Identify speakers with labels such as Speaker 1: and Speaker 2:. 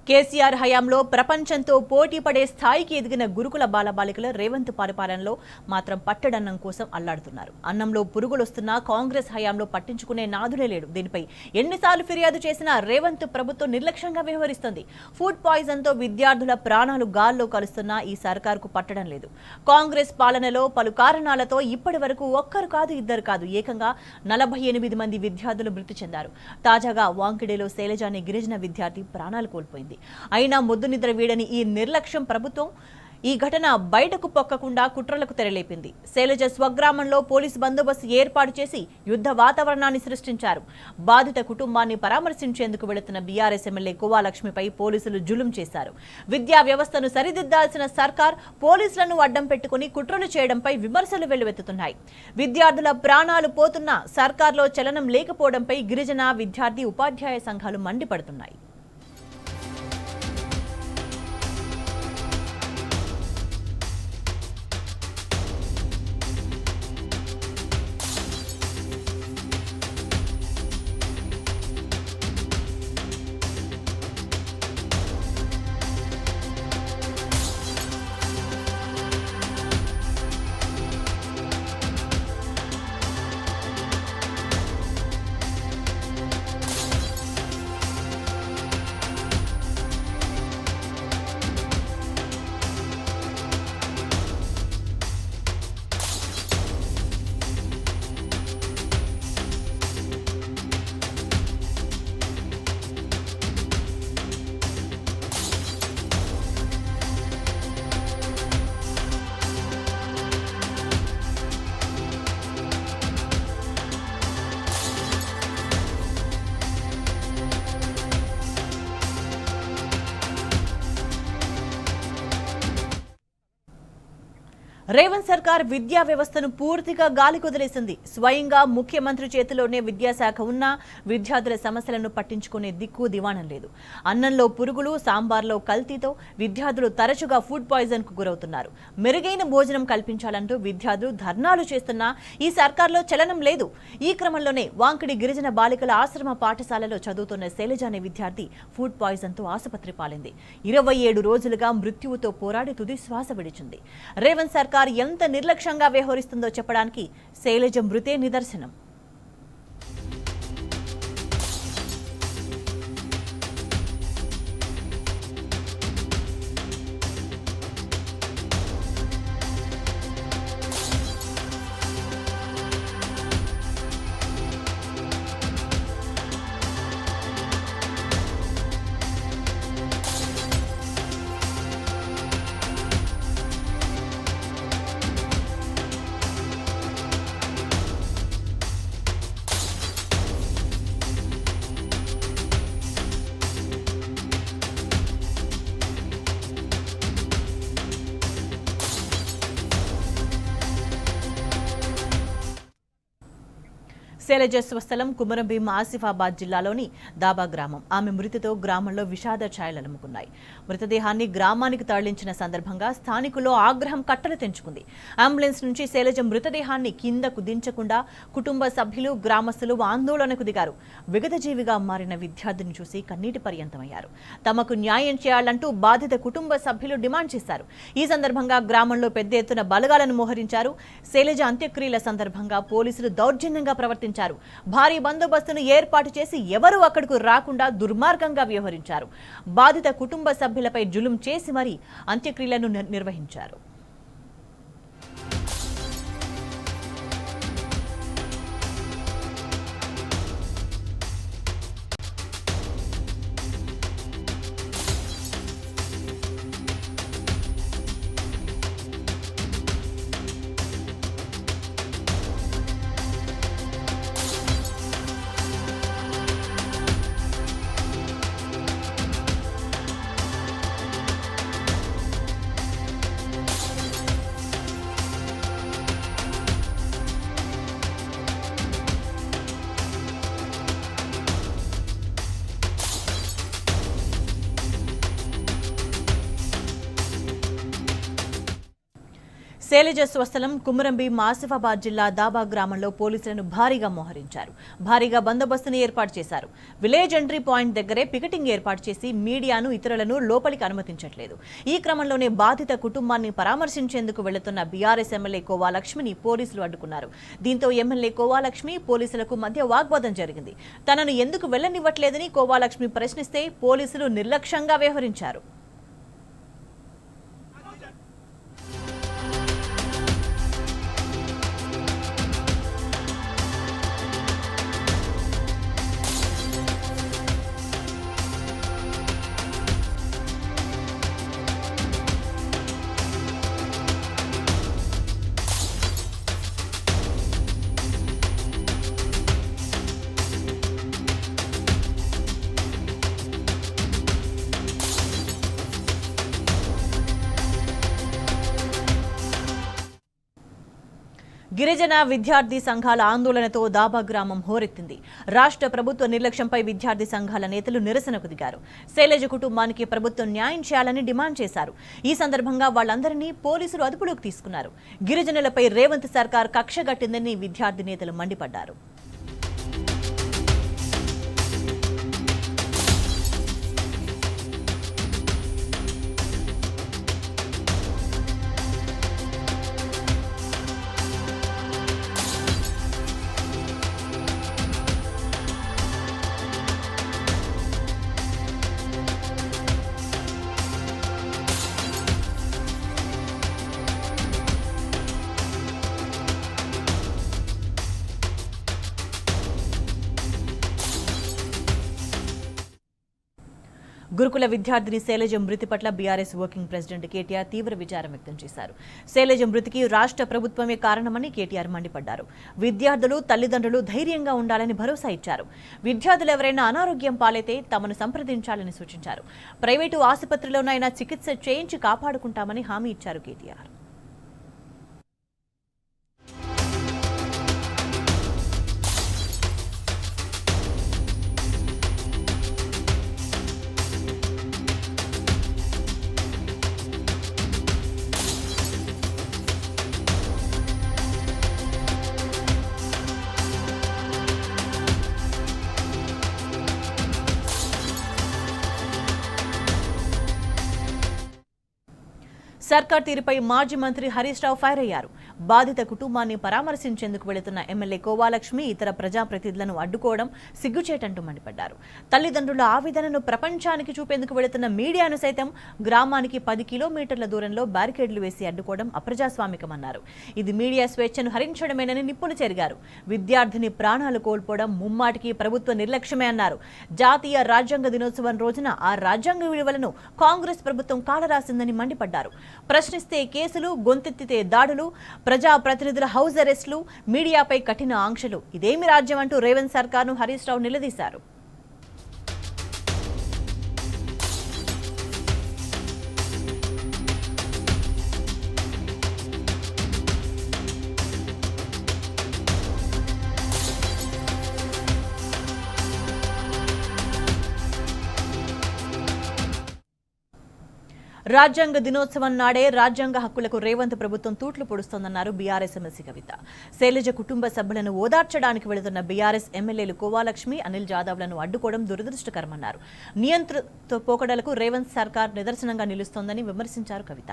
Speaker 1: కేసీఆర్ హయాంలో ప్రపంచంతో పోటీ పడే స్థాయికి ఎదిగిన గురుకుల బాలబాలికల రేవంత్ పరిపాలనలో మాత్రం పట్టడన్నం కోసం అల్లాడుతున్నారు. అన్నంలో పురుగులొస్తున్నా కాంగ్రెస్ హయాంలో పట్టించుకునే నాదులే లేడు. దీనిపై ఎన్నిసార్లు ఫిర్యాదు చేసినా రేవంత్ ప్రభుత్వం నిర్లక్ష్యంగా వ్యవహరిస్తోంది. ఫుడ్ పాయిజన్ తో విద్యార్థుల ప్రాణాలు గాల్లో కలుస్తున్నా ఈ సర్కారుకు పట్టడం లేదు. కాంగ్రెస్ పాలనలో పలు కారణాలతో ఇప్పటి వరకు ఒక్కరు కాదు ఇద్దరు కాదు ఏకంగా 48 మంది విద్యార్థులు మృతి చెందారు. తాజాగా వాంకిడేలో శైలజ అనే గిరిజన విద్యార్థి ప్రాణాలు కోల్పోయింది. అయినా ముద్దు నిద్ర వీడని ఈ నిర్లక్ష్యం ప్రభుత్వం ఈ ఘటన బయటకు పొక్కకుండా కుట్రలకు తెరలేపింది. శైలజ స్వగ్రామంలో పోలీసు బందోబస్తు ఏర్పాటు చేసి యుద్ధ వాతావరణాన్ని సృష్టించారు. బాధిత కుటుంబాన్ని పరామర్శించేందుకు వెళుతున్న బీఆర్ఎస్ ఎమ్మెల్యే కోవాలక్ష్మిపై పోలీసులు జులుం చేశారు. విద్యా వ్యవస్థను సరిదిద్దాల్సిన సర్కార్ పోలీసులను అడ్డం పెట్టుకుని కుట్రలు చేయడంపై విమర్శలు వెల్లువెత్తుతున్నాయి. విద్యార్థుల ప్రాణాలు పోతున్నా సర్కార్లో చలనం లేకపోవడంపై గిరిజన విద్యార్థి ఉపాధ్యాయ సంఘాలు మండిపడుతున్నాయి. రేవంత్ సర్కార్ విద్యా వ్యవస్థను పూర్తిగా గాలి కుదిలేసింది. స్వయంగా ముఖ్యమంత్రి చేతిలోనే విద్యాశాఖ ఉన్నా విద్యార్థుల సమస్యలను పట్టించుకునే దిక్కు దివాణం లేదు. అన్నంలో పురుగులు, సాంబార్లో కల్తీతో విద్యార్థులు తరచుగా ఫుడ్ పాయిజన్ కు గురవుతున్నారు. మెరుగైన భోజనం కల్పించాలంటూ విద్యార్థులు ధర్నాలు చేస్తున్నా ఈ సర్కార్లో చలనం లేదు. ఈ క్రమంలోనే వాంకిడి గిరిజన బాలికల ఆశ్రమ పాఠశాలలో చదువుతున్న శైలజ అనే విద్యార్థి ఫుడ్ పాయిజన్ తో ఆసుపత్రి పాలింది. 27 రోజులుగా మృత్యువుతో పోరాడి తుది శ్వాస విడిచింది. రేవంత్ సర్కార్ ఎంత నిర్లక్ష్యంగా వ్యవహరిస్తుందో చెప్పడానికి శైలజ మృతే నిదర్శనం. శైలజ స్వస్థలం కుమరంభీం ఆసిఫాబాద్ జిల్లాలోని దాబా గ్రామం. ఆమె మృతితో గ్రామంలో విషాద ఛాయలు అలుముకున్నాయి. మృతదేహాన్ని గ్రామానికి తరలించిన సందర్భంగా స్థానికుల్లో ఆగ్రహం కట్టలు తెంచుకుంది. అంబులెన్స్ నుంచి శైలజ మృతదేహాన్ని కిందకు దించకుండా కుటుంబ సభ్యులు, గ్రామస్తులు ఆందోళనకు దిగారు. విగతజీవిగా మారిన విద్యార్థిని చూసి కన్నీటి పర్యంతమయ్యారు. తమకు న్యాయం చేయాలంటూ బాధిత కుటుంబ సభ్యులు డిమాండ్ చేశారు. ఈ సందర్భంగా గ్రామంలో పెద్ద ఎత్తున బలగాలను మోహరించారు. శైలజ అంత్యక్రియల సందర్భంగా పోలీసులు దౌర్జన్యంగా ప్రవర్తించారు. భారీ బందోబస్తును ఏర్పాటు చేసి ఎవరూ అక్కడకు రాకుండా దుర్మార్గంగా వ్యవహరించారు. బాధిత కుటుంబ సభ్యులపై జులుం చేసి మరీ అంత్యక్రియలను నిర్వహించారు. శైలజ స్వస్థలం కుమరంబి ఆసిఫాబాద్ జిల్లా దాబా గ్రామంలో పోలీసులను భారీగా మోహరించారు. భారీగా బందోబస్తును ఏర్పాటు చేశారు. విలేజ్ ఎంట్రీ పాయింట్ దగ్గరే పికెటింగ్ ఏర్పాటు చేసి మీడియాను ఇతరులను లోపలికి అనుమతించట్లేదు. ఈ క్రమంలోనే బాధిత కుటుంబాన్ని పరామర్శించేందుకు వెళుతున్న బీఆర్ఎస్ ఎమ్మెల్యే కోవాలక్ష్మిని పోలీసులు అడ్డుకున్నారు. దీంతో ఎమ్మెల్యే కోవాలక్ష్మి పోలీసులకు మధ్య వాగ్వాదం జరిగింది. తనను ఎందుకు వెళ్లనివ్వట్లేదని కోవాలక్ష్మి ప్రశ్నిస్తే పోలీసులు నిర్లక్ష్యంగా వ్యవహరించారు. గిరిజన విద్యార్థి సంఘాల ఆందోళనతో దాబా గ్రామం హోరెత్తింది. రాష్ట్ర ప్రభుత్వ నిర్లక్ష్యంపై విద్యార్థి సంఘాల నేతలు నిరసనకు దిగారు. శైలజ కుటుంబానికి ప్రభుత్వం న్యాయం చేయాలని డిమాండ్ చేశారు. ఈ సందర్భంగా వాళ్ళందరినీ పోలీసులు అదుపులోకి తీసుకున్నారు. గిరిజనులపై రేవంత్ సర్కార్ కక్షగట్టిందని విద్యార్థి నేతలు మండిపడ్డారు. గురుకుల విద్యార్థిని శైలజ మృతి పట్ల బీఆర్ఎస్ వర్కింగ్ ప్రెసిడెంట్ కేటీఆర్ తీవ్ర విచారం వ్యక్తం చేశారు. శైలజ మృతికి రాష్ట్ర ప్రభుత్వమే కారణమని కేటీఆర్ మండిపడ్డారు. విద్యార్థులు తల్లిదండ్రులు ధైర్యంగా ఉండాలని భరోసా ఇచ్చారు. విద్యార్థులు ఎవరైనా అనారోగ్యం పాలైతే తమను సంప్రదించాలని సూచించారు. ప్రైవేటు ఆసుపత్రిలోనైనా చికిత్స చేయించి కాపాడుకుంటామని హామీ ఇచ్చారు కేటీఆర్. సర్కార్ తీరుపై మాజీ మంత్రి హరీష్ రావు ఫైర్ అయ్యారు. బాధిత కుటుంబాన్ని పరామర్శించేందుకు వెళుతున్న ఎమ్మెల్యే కోవాలక్ష్మి ఇతర ప్రజాప్రతినిధులను అడ్డుకోవడం సిగ్గుచేటంటూ మండిపడ్డారు. తల్లిదండ్రుల ఆవేదనను ప్రపంచానికి చూపేందుకు వెళుతున్న మీడియాను సైతం గ్రామానికి 10 కిలోమీటర్ల దూరంలో బ్యారికేడ్లు వేసి అడ్డుకోవడం అప్రజాస్వామికమన్నారు. ఇది మీడియా స్వేచ్ఛను హరించడమేనని నిప్పులు చెరిగారు. విద్యార్థిని ప్రాణాలు కోల్పోవడం ముమ్మాటికి ప్రభుత్వ నిర్లక్ష్యమే అన్నారు. జాతీయ రాజ్యాంగ దినోత్సవం రోజున ఆ రాజ్యాంగ విలువలను కాంగ్రెస్ ప్రభుత్వం కాలరాసిందని మండిపడ్డారు. ప్రశ్నిస్తే కేసులు, గొంతెత్తితే దాడులు, ప్రజా ప్రతినిధుల హౌస్ అరెస్టులు, మీడియాపై కఠిన ఆంక్షలు, ఇదేమి రాజ్యం అంటూ రేవంత్ సర్కార్ను హరీష్ రావు నిలదీశారు. రాజ్యాంగ దినోత్సవం నాడే రాజ్యాంగ హక్కులకు రేవంత్ ప్రభుత్వం తూట్లు పొడుస్తోందన్నారు బీఆర్ఎస్ ఎమ్మెల్సీ కవిత. శైలజ కుటుంబ సభ్యులను ఓదార్చడానికి వెళుతున్న బీఆర్ఎస్ ఎమ్మెల్యేలు కోవాలక్ష్మి, అనిల్ జాదవ్లను అడ్డుకోవడం దురదృష్టకరమన్నారు. నియంత్రిత పోకడలకు రేవంత్ సర్కార్ నిదర్శనంగా నిలుస్తోందని విమర్శించారు కవిత.